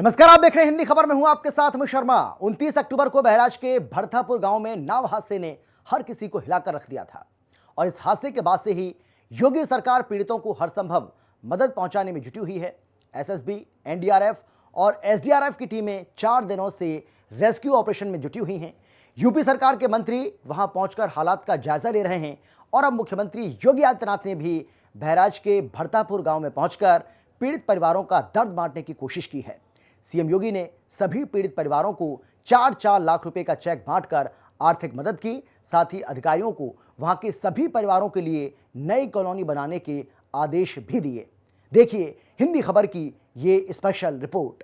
नमस्कार, आप देख रहे हैं हिंदी खबर में हूं आपके साथ मैं शर्मा। 29 अक्टूबर को बहराइच के भरथापुर गांव में नाव हादसे ने हर किसी को हिलाकर रख दिया था और इस हादसे के बाद से ही योगी सरकार पीड़ितों को हर संभव मदद पहुंचाने में जुटी हुई है। एसएसबी, एनडीआरएफ और एसडीआरएफ की टीमें 4 दिनों से रेस्क्यू ऑपरेशन में जुटी हुई हैं। यूपी सरकार के मंत्री वहां पहुंचकर हालात का जायजा ले रहे हैं और अब मुख्यमंत्री योगी आदित्यनाथ ने भी बहराइच के भरथापुर गांव में पहुंचकर पीड़ित परिवारों का दर्द बांटने की कोशिश की है। सीएम योगी ने सभी पीड़ित परिवारों को 4-4 लाख रुपए का चेक बांटकर आर्थिक मदद की। साथ ही अधिकारियों को वहां के सभी परिवारों के लिए नई कॉलोनी बनाने के आदेश भी दिए। देखिए हिंदी खबर की ये स्पेशल रिपोर्ट।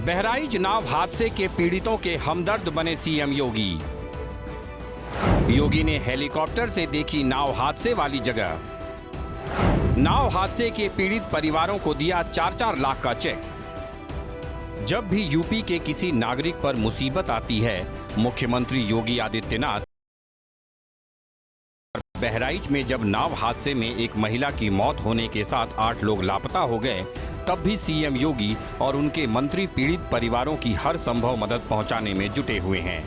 बहराइच नाव हादसे के पीड़ितों के हमदर्द बने सीएम योगी। योगी ने हेलीकॉप्टर से देखी नाव हादसे वाली जगह। नाव हादसे के पीड़ित परिवारों को दिया 4-4 लाख का चेक। जब भी यूपी के किसी नागरिक पर मुसीबत आती है, मुख्यमंत्री योगी आदित्यनाथ बहराइच में जब नाव हादसे में एक महिला की मौत होने के साथ 8 लोग लापता हो गए, तब भी सीएम योगी और उनके मंत्री पीड़ित परिवारों की हर संभव मदद पहुंचाने में जुटे हुए हैं।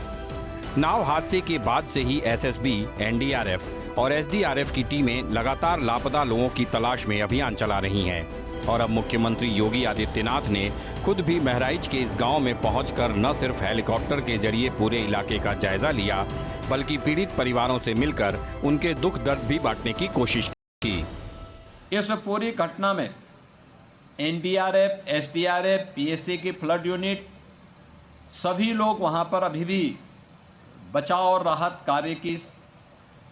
नाव हादसे के बाद से ही एसएसबी, एनडीआरएफ और एसडीआरएफ की टीमें लगातार लापता लोगों की तलाश में अभियान चला रही हैं और अब मुख्यमंत्री योगी आदित्यनाथ ने खुद भी बहराइच के इस गांव में पहुंचकर न सिर्फ हेलीकॉप्टर के जरिए पूरे इलाके का जायजा लिया, बल्कि पीड़ित परिवारों से मिलकर उनके दुख दर्द भी बांटने की कोशिश की। इस पूरी घटना में एनडीआरएफ, एसडीआरएफ, पीएसए की फ्लड यूनिट, सभी लोग वहां पर अभी भी बचाव और राहत कार्य की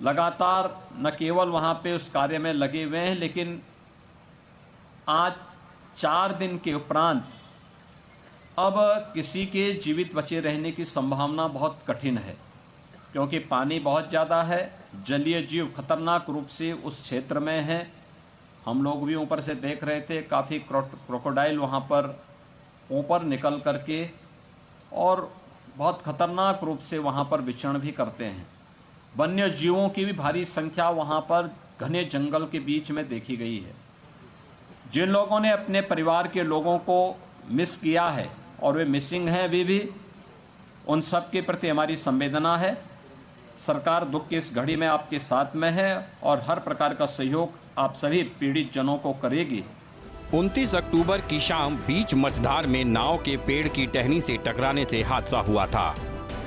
लगातार न केवल वहां पे उस कार्य में लगे हुए हैं, लेकिन आज 4 दिन के उपरांत अब किसी के जीवित बचे रहने की संभावना बहुत कठिन है, क्योंकि पानी बहुत ज़्यादा है। जलीय जीव खतरनाक रूप से उस क्षेत्र में हैं। हम लोग भी ऊपर से देख रहे थे, काफ़ी क्रोकोडाइल वहाँ पर ऊपर निकल करके और बहुत खतरनाक रूप से वहाँ पर विचरण भी करते हैं। वन्य जीवों की भी भारी संख्या वहाँ पर घने जंगल के बीच में देखी गई है। जिन लोगों ने अपने परिवार के लोगों को मिस किया है और वे मिसिंग हैं अभी भी, उन सब के प्रति हमारी संवेदना है। सरकार दुख की इस घड़ी में आपके साथ में है और हर प्रकार का सहयोग आप सभी पीड़ित जनों को करेगी। 29 अक्टूबर की शाम बीच मझधार में नाव के पेड़ की टहनी से टकराने से हादसा हुआ था।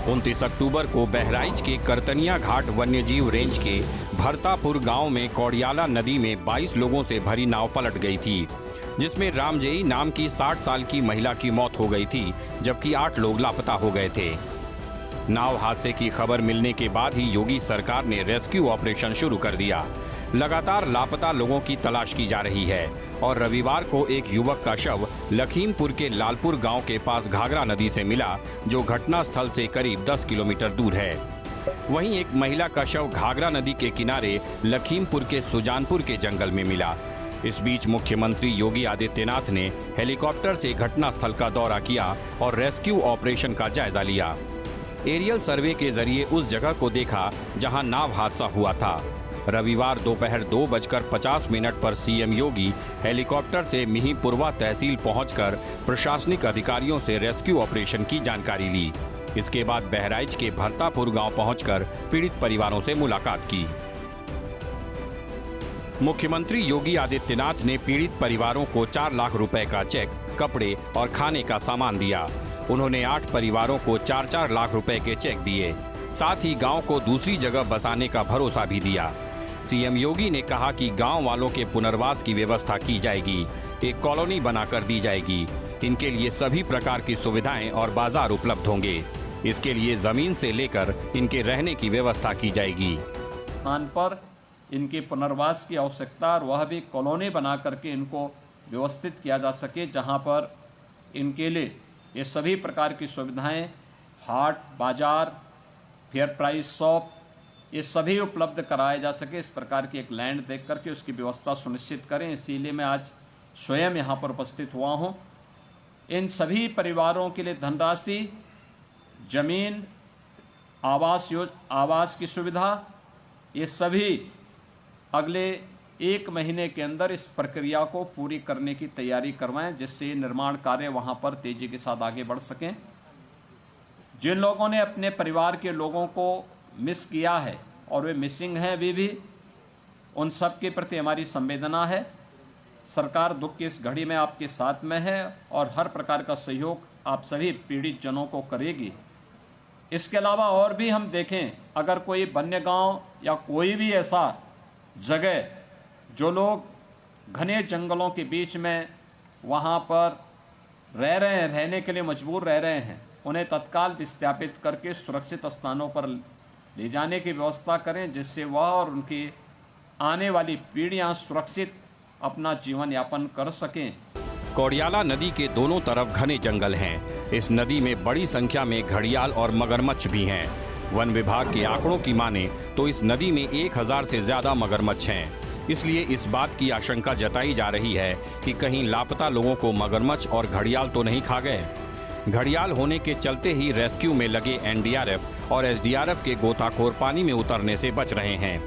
29 अक्टूबर को बहराइच के करतनिया घाट वन्यजीव रेंज के भरतापुर गांव में कौड़ियाला नदी में 22 लोगों से भरी नाव पलट गई थी, जिसमें रामजयी नाम की 60 साल की महिला की मौत हो गई थी, जबकि 8 लोग लापता हो गए थे। नाव हादसे की खबर मिलने के बाद ही योगी सरकार ने रेस्क्यू ऑपरेशन शुरू कर दिया। लगातार लापता लोगों की तलाश की जा रही है और रविवार को एक युवक का शव लखीमपुर के लालपुर गांव के पास घाघरा नदी से मिला, जो घटना स्थल से करीब 10 किलोमीटर दूर है। वहीं एक महिला का शव घाघरा नदी के किनारे लखीमपुर के सुजानपुर के जंगल में मिला। इस बीच मुख्यमंत्री योगी आदित्यनाथ ने हेलीकॉप्टर से घटनास्थल का दौरा किया और रेस्क्यू ऑपरेशन का जायजा लिया। एरियल सर्वे के जरिए उस जगह को देखा जहां नाव हादसा हुआ था। रविवार दोपहर 2:50 पर सीएम योगी हेलीकॉप्टर से मिहींपुरवा तहसील पहुंचकर प्रशासनिक अधिकारियों से रेस्क्यू ऑपरेशन की जानकारी ली। इसके बाद बहराइच के भरतापुर गांव पहुंचकर पीड़ित परिवारों से मुलाकात की। मुख्यमंत्री योगी आदित्यनाथ ने पीड़ित परिवारों को 4 लाख रुपए का चेक, कपड़े और खाने का सामान दिया। उन्होंने 8 परिवारों को 4-4 लाख रुपए के चेक दिए। साथ ही गांव को दूसरी जगह बसाने का भरोसा भी दिया। सीएम योगी ने कहा कि गांव वालों के पुनर्वास की व्यवस्था की जाएगी, एक कॉलोनी बनाकर दी जाएगी। इनके लिए सभी प्रकार की सुविधाएं और बाजार उपलब्ध होंगे। इसके लिए जमीन से लेकर इनके रहने की व्यवस्था की जाएगी। स्थान पर इनके पुनर्वास की आवश्यकता और वह भी कॉलोनी बना करके इनको व्यवस्थित किया जा सके, जहां पर इनके लिए ये सभी प्रकार की सुविधाएं, हाट, बाजार, फेयर प्राइस शॉप, ये सभी उपलब्ध कराए जा सके। इस प्रकार की एक लैंड देख करके उसकी व्यवस्था सुनिश्चित करें। इसीलिए मैं आज स्वयं यहाँ पर उपस्थित हुआ हूँ। इन सभी परिवारों के लिए धनराशि, जमीन आवास की सुविधा, ये सभी अगले 1 महीने के अंदर इस प्रक्रिया को पूरी करने की तैयारी करवाएं, जिससे निर्माण कार्य वहां पर तेजी के साथ आगे बढ़ सकें। जिन लोगों ने अपने परिवार के लोगों को मिस किया है और वे मिसिंग हैं अभी भी, उन सब के प्रति हमारी संवेदना है। सरकार दुख की इस घड़ी में आपके साथ में है और हर प्रकार का सहयोग आप सभी पीड़ित जनों को करेगी। इसके अलावा और भी हम देखें, अगर कोई वन्य गांव या कोई भी ऐसा जगह जो लोग घने जंगलों के बीच में वहां पर रह रहे हैं, रहने के लिए मजबूर रह रहे हैं, उन्हें तत्काल विस्थापित करके सुरक्षित स्थानों पर ले जाने की व्यवस्था करें, जिससे वह और उनकी आने वाली पीढ़ियां सुरक्षित अपना जीवन यापन कर सकें। कोड़ियाला नदी के दोनों तरफ घने जंगल हैं। इस नदी में बड़ी संख्या में घड़ियाल और मगरमच्छ भी हैं। वन विभाग के आंकड़ों की माने तो इस नदी में 1000 से ज्यादा मगरमच्छ हैं। इसलिए इस बात की आशंका जताई जा रही है कि कहीं लापता लोगों को मगरमच्छ और घड़ियाल तो नहीं खा गए। घड़ियाल होने के चलते ही रेस्क्यू में लगे एनडीआरएफ और एसडीआरएफ के गोताखोर पानी में उतरने से बच रहे हैं।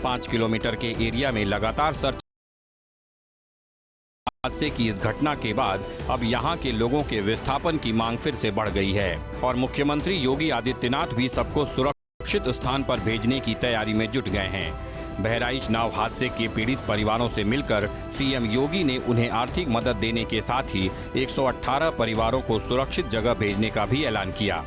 5 किलोमीटर के एरिया में लगातार सर्च हादसे की इस घटना के बाद अब यहां के लोगों के विस्थापन की मांग फिर से बढ़ गई है और मुख्यमंत्री योगी आदित्यनाथ भी सबको सुरक्षित स्थान पर भेजने की तैयारी में जुट गए हैं। बहराइच नाव हादसे के पीड़ित परिवारों से मिलकर सीएम योगी ने उन्हें आर्थिक मदद देने के साथ ही 118 परिवारों को सुरक्षित जगह भेजने का भी ऐलान किया।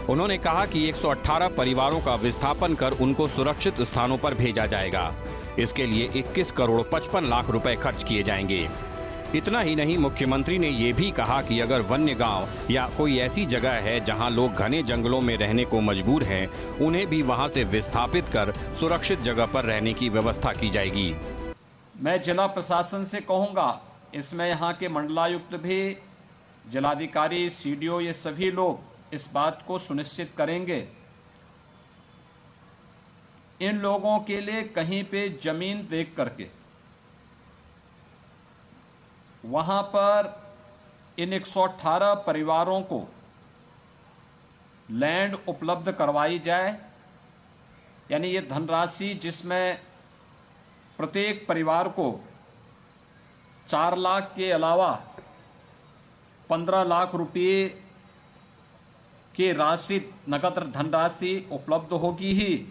उन्होंने कहा कि 118 परिवारों का विस्थापन कर उनको सुरक्षित स्थानों पर भेजा जाएगा। इसके लिए 21 करोड़ 55 लाख रुपए खर्च किए जाएंगे। इतना ही नहीं, मुख्यमंत्री ने ये भी कहा कि अगर वन्य गांव या कोई ऐसी जगह है जहां लोग घने जंगलों में रहने को मजबूर हैं, उन्हें भी वहां से विस्थापित कर सुरक्षित जगह पर रहने की व्यवस्था की जाएगी। मैं जिला प्रशासन से कहूंगा, इसमें यहाँ के मंडलायुक्त भी, जिलाधिकारी, सीडीओ, ये सभी लोग इस बात को सुनिश्चित करेंगे इन लोगों के लिए कहीं पे जमीन देख करके वहां पर इन 118 परिवारों को लैंड उपलब्ध करवाई जाए। यानी ये धनराशि जिसमें प्रत्येक परिवार को 4 लाख के अलावा 15 लाख रुपये की राशि, नकद धनराशि उपलब्ध होगी ही।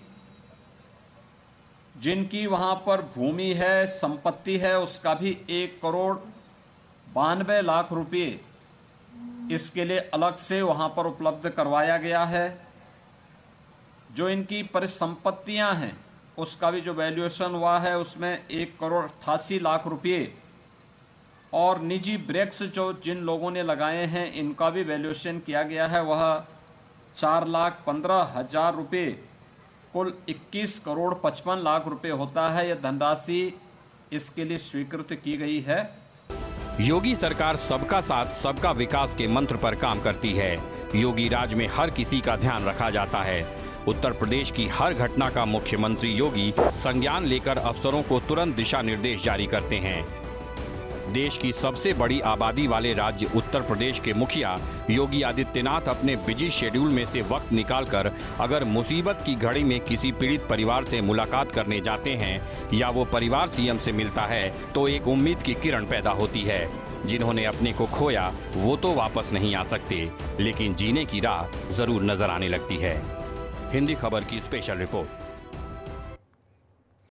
जिनकी वहां पर भूमि है, संपत्ति है, उसका भी 1 करोड़ 92 लाख रुपये इसके लिए अलग से वहां पर उपलब्ध करवाया गया है। जो इनकी परिसंपत्तियां हैं उसका भी जो वैल्यूएशन हुआ है उसमें 1 करोड़ 88 लाख रुपये, और निजी ब्रेक्स जो जिन लोगों ने लगाए हैं इनका भी वैल्यूएशन किया गया है, वह 4,15,000 रुपये, कुल 21 करोड़ 55 लाख रुपए होता है। यह धनराशि इसके लिए स्वीकृत की गई है। योगी सरकार सबका साथ सबका विकास के मंत्र पर काम करती है। योगी राज में हर किसी का ध्यान रखा जाता है। उत्तर प्रदेश की हर घटना का मुख्यमंत्री योगी संज्ञान लेकर अफसरों को तुरंत दिशा निर्देश जारी करते हैं। देश की सबसे बड़ी आबादी वाले राज्य उत्तर प्रदेश के मुखिया योगी आदित्यनाथ अपने बिजी शेड्यूल में से वक्त निकालकर अगर मुसीबत की घड़ी में किसी पीड़ित परिवार से मुलाकात करने जाते हैं या वो परिवार सीएम से मिलता है तो एक उम्मीद की किरण पैदा होती है। जिन्होंने अपने को खोया वो तो वापस नहीं आ सकते, लेकिन जीने की राह जरूर नजर आने लगती है। हिंदी खबर की स्पेशल रिपोर्ट।